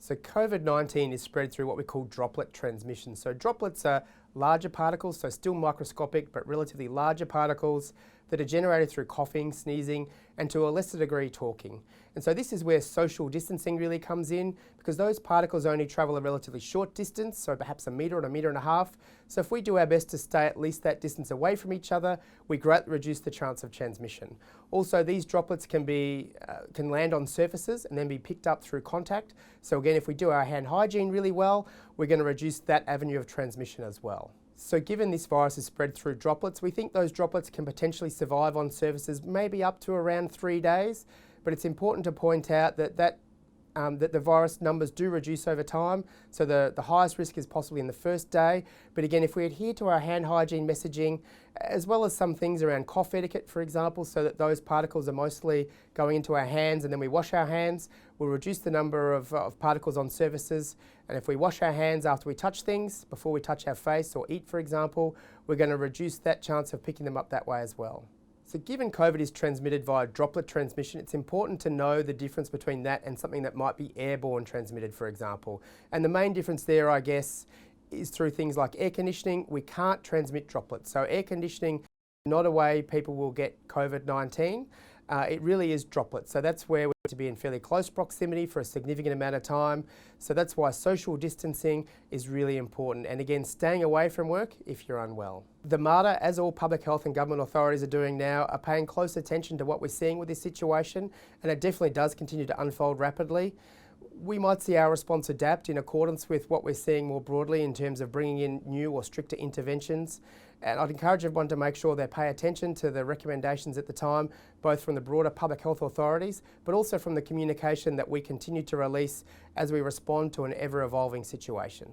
So COVID-19 is spread through what we call droplet transmission. So droplets are larger particles, so still microscopic, but relatively larger particles that are generated through coughing, sneezing, and to a lesser degree talking. And so this is where social distancing really comes in, because those particles only travel a relatively short distance, so perhaps a metre and a metre and a half. So if we do our best to stay at least that distance away from each other, we greatly reduce the chance of transmission. Also, these droplets can land on surfaces and then be picked up through contact. So again, if we do our hand hygiene really well, we're going to reduce that avenue of transmission as well. So given this virus is spread through droplets, we think those droplets can potentially survive on surfaces maybe up to around 3 days, but it's important to point out that the virus numbers do reduce over time, so the highest risk is possibly in the first day. But again, if we adhere to our hand hygiene messaging, as well as some things around cough etiquette, for example, so that those particles are mostly going into our hands and then we wash our hands, we'll reduce the number of particles on surfaces. And if we wash our hands after we touch things, before we touch our face or eat, for example, we're going to reduce that chance of picking them up that way as well. So given COVID is transmitted via droplet transmission, it's important to know the difference between that and something that might be airborne transmitted, for example. And the main difference there, I guess, is through things like air conditioning. We can't transmit droplets. So air conditioning is not a way people will get COVID-19. It really is droplets. So that's where we need to be in fairly close proximity for a significant amount of time. So that's why social distancing is really important. And again, staying away from work if you're unwell. The MARTA, as all public health and government authorities are doing now, are paying close attention to what we're seeing with this situation, and it definitely does continue to unfold rapidly. We might see our response adapt in accordance with what we're seeing more broadly in terms of bringing in new or stricter interventions. And I'd encourage everyone to make sure they pay attention to the recommendations at the time, both from the broader public health authorities, but also from the communication that we continue to release as we respond to an ever-evolving situation.